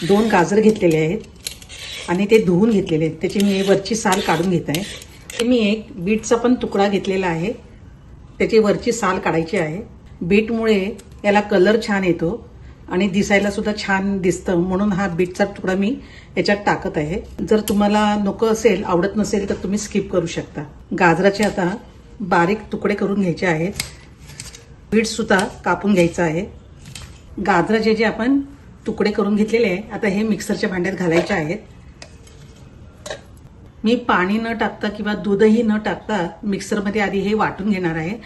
2 गाजर घेतलेले आहेत आणि ते धुवून घेतलेले आहेत. त्याची मी वरची साल काढून घेत आहे. ते मी एक बीटचा पण तुकडा घेतलेला आहे, त्याची वरची साल काढायची आहे. बीटमुळे याला कलर छान येतो आणि दिसायला सुद्धा छान दिसतं, म्हणून हा बीटचा तुकडा मी याच्यात टाकत आहे. जर तुम्हाला नको असेल, आवडत नसेल तर तुम्ही स्किप करू शकता. गाजराचे आता बारीक तुकडे करून घ्यायचे आहेत. बीट सुद्धा कापून घ्यायचं आहे. गाजराचे जे आपण तुकडे करून घेतलेले आहे, आता हे मिक्सरच्या भांड्यात घालायचे आहेत. मी पाणी न टाकता किंवा दूधही न टाकता मिक्सरमध्ये आधी हे वाटून घेणार आहे.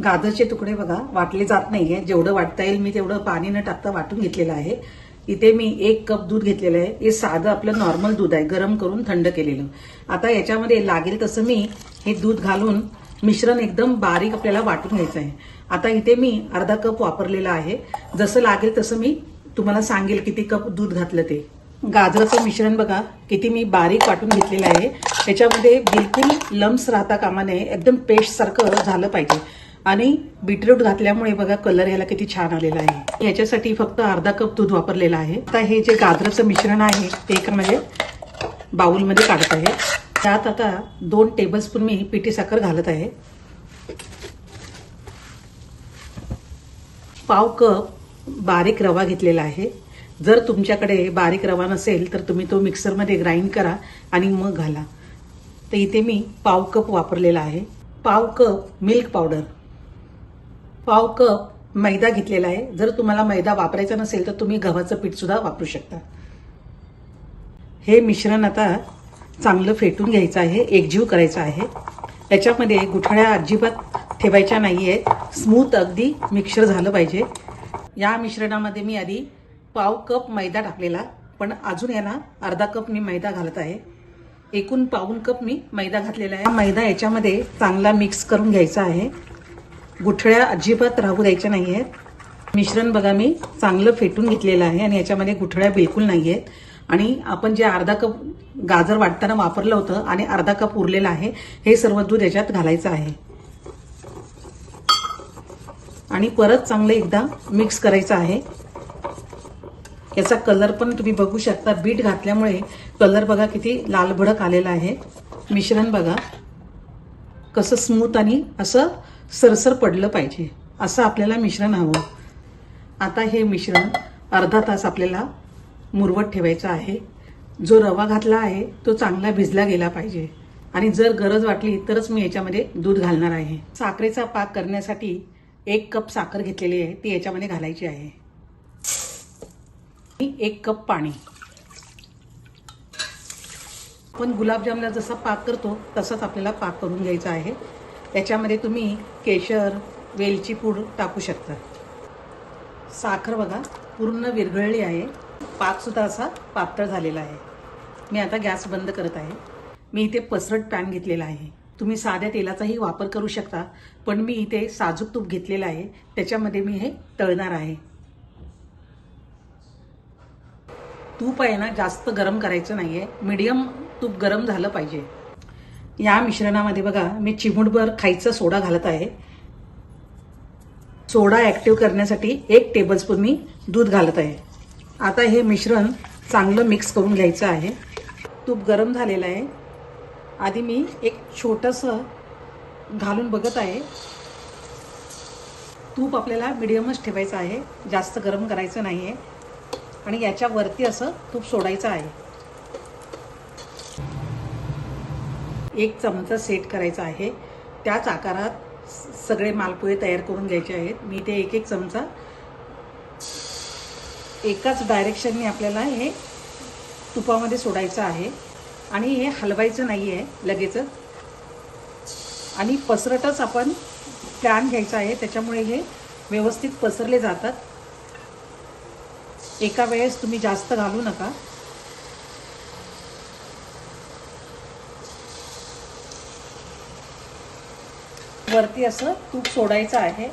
गाजरचे तुकडे बघा वाटले जात नाहीये, जेवढं वाटता येईल मी तेवढं पाणी न टाकता वाटून घेतलेलं आहे. इथे मी 1 कप दूध घेतलेलं आहे. हे साधं आपलं नॉर्मल दूध आहे, गरम करून थंड केलेलं. आता याच्यामध्ये लागेल तसं मी हे दूध घालून मिश्रण एकदम बारीक आपल्याला वाटून घ्यायचं आहे. आता इथे मी अर्धा कप वापरलेला आहे. जसं लागेल तसं मी तुम्हाला सांगेल किती कप दूध घातलं ते. गाजराचं मिश्रण बघा किती मी बारीक वाटून घेतलेलं आहे. त्याच्यामध्ये बिलकुल लम्स राहता कामा नये, एकदम पेस्ट सारखं झालं पाहिजे. आणि बीटरूट घातल्यामुळे बघा कलर याला किती छान आलेला आहे. याच्यासाठी फक्त अर्धा कप दूध वापरलेलं आहे. आता हे जे गाजराचं मिश्रण आहे ते एक म्हणजे बाउलमध्ये काढत आहे. त्यात आता 2 टेबलस्पून मी पिठी साखर घालत आहे. पाव कप बारीक रवा घेतलेला आहे. जर तुमच्याकडे बारीक रवा नसेल तर तुम्ही तो मिक्सरमध्ये ग्राइंड करा आणि मग घाला. तर इथे मी पाव कप वापरलेला आहे. पाव कप मिल्क पावडर, पाव कप मैदा घेतलेला आहे. जर तुम्हाला मैदा वापरायचा नसेल तर तुम्ही गव्हाचं पीठ सुद्धा वापरू शकता. हे मिश्रण आता चांगलं फेटून घ्यायचं आहे, एकजीव करायचं आहे. याच्यामध्ये गुठळ्या अजिबात ठेवायच्या नाहीये, स्मूथ अगदी मिक्सर झालं पाहिजे. या मिश्रणामध्ये मी आधी पाव कप मैदा टाकलेला, पण अजून याला अर्धा कप मी मैदा घालत आहे. एकूण पाऊण कप मी मैदा घातलेला आहे. मैदा याच्यामध्ये चांगला मिक्स करून घ्यायचा आहे. गुठळ्या अजिबात राहू द्यायच्या नाही आहेत. मिश्रण बघा मी चांगलं फेटून घेतलेलं आहे आणि याच्यामध्ये गुठळ्या बिलकुल नाही आहेत. आणि आपण जे अर्धा कप गाजर वाटताना वापरलं होतं आणि अर्धा कप उरलेलं आहे, हे सर्व दूध याच्यात घालायचं आहे आणि परत चांगलं एकदा मिक्स करायचं आहे. याचा कलर पण तुम्ही बघू शकता. बीट घातल्यामुळे कलर बघा किती लाल भडक आलेला आहे. मिश्रण बघा कसं स्मूथ आणि असं सरसर पडलं पाहिजे, असं आपल्याला मिश्रण हवं. आता हे मिश्रण अर्धा तास आपल्याला मुरवत ठेवायचं आहे. जो रवा घातला आहे तो चांगला भिजला गेला पाहिजे आणि जर गरज वाटली तरच मी याच्यामध्ये दूध घालणार आहे. साखरेचा पाक करण्यासाठी 1 कप साखर घेतलेली आहे, ती याच्यामध्ये घालायची आहे. 1 कप पाणी. आपण गुलाबजामला जसा पाक करतो तसाच आपल्याला पाक करून घ्यायचा आहे. त्याच्यामध्ये तुम्ही केशर, वेलची पूड टाकू शकता. साखर बघा पूर्ण विरघळली आहे. पाक सुद्धा असा पातळ झालेला आहे. मी आता गॅस बंद करत आहे. मी इथे पसरट पॅन घेतलेला आहे. तुम्ही साध्या तेलाचाही वापर करू शकता, पण मी इथे साजूक तूप घेतलेलं आहे, त्याच्यामध्ये मी हे तळणार आहे. तूप आहे ना जास्त गरम करायचं नाहीये, मीडियम तूप गरम झालं पाहिजे. या मिश्रणामध्ये बघा मी चिमूटभर खायचा सोडा घालत आहे. सोडा ऍक्टिव्ह करण्यासाठी 1 टेबलस्पून मी दूध घालत आहे. आता हे मिश्रण चांगलं मिक्स करून घ्यायचं आहे. तूप गरम झालेलं आहे. आधी मी एक छोटंसं घालून बघत आहे. तूप आपल्याला मिडियमच ठेवायचं आहे, जास्त गरम करायचं नाही आहे आणि याच्यावरती असं तूप सोडायचं आहे. 1 चमचा सेट करायचा आहे. त्याच आकारात सगळे मालपुडे तयार करून घ्यायचे आहेत. मी ते 1-1 चमचा एकाच डायरेक्शनने आपल्याला हे तुपामध्ये सोडायचं आहे आणि हे हलवायचं नाही आहे लगेचच. आणि पसरटच आपण पॅन घ्यायचा आहे, त्याच्यामुळे हे व्यवस्थित पसरले जातात. एका वेळेस तुम्ही जास्त घालू नका. वरती असं तूप सोडायचं आहे,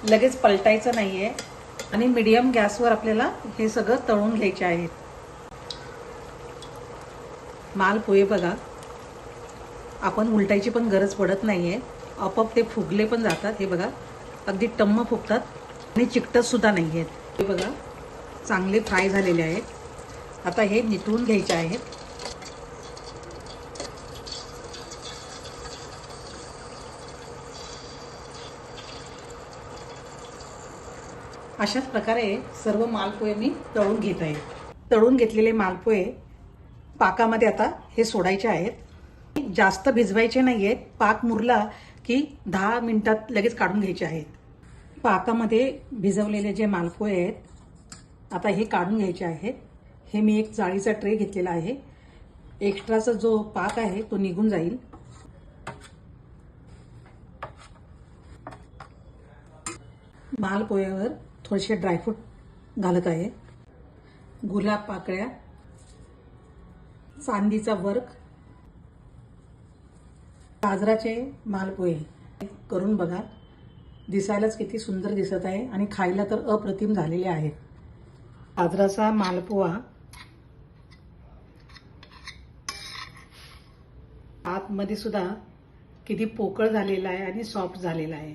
लगेच पलटायचं नाही आहे आणि मीडियम गॅसवर आपल्याला हे सगळं तळून घ्यायचे आहेत. मालपोहे बघा आपण उलटायची पण गरज पडत नाहीये, आपोआप ते फुगले पण जातात. हे बघा अगदी टम्म फुगतात आणि चिकटत सुद्धा नाहीयेत. हे बघा चांगले फ्राय झालेले आहेत. आता हे नितळून घ्यायचे आहेत. अशाच प्रकारे सर्व मालपोहे मी तळून घेत आहे. तळून घेतलेले मालपोहे पाकामध्ये आता हे सोडायचे आहेत. जास्त भिजवायचे नाहीयेत. पाक मुरला की 10 मिनिटात लगेच काढून घ्यायचे आहेत. पाकामध्ये भिजवलेले जे मालपोहे आहेत आता हे काढून घ्यायचे आहेत. हे मी एक जाळीचा ट्रे घेतलेला आहे. एक्स्ट्राचा जो पाक आहे तो निघून जाईल. मालपोह्यावर थोडेसे ड्रायफ्रूट घालत आहे. गुलाब पाकळ्या, चांदीचा वर्क, गाजराचे मालपोहे करून बघा. दिसायलाच किती सुंदर दिसत आहे आणि खायला तर अप्रतिम झालेले आहेत. गाजराचा मालपोहा आतमध्ये सुद्धा किती पोकळ झालेला आहे आणि सॉफ्ट झालेला आहे.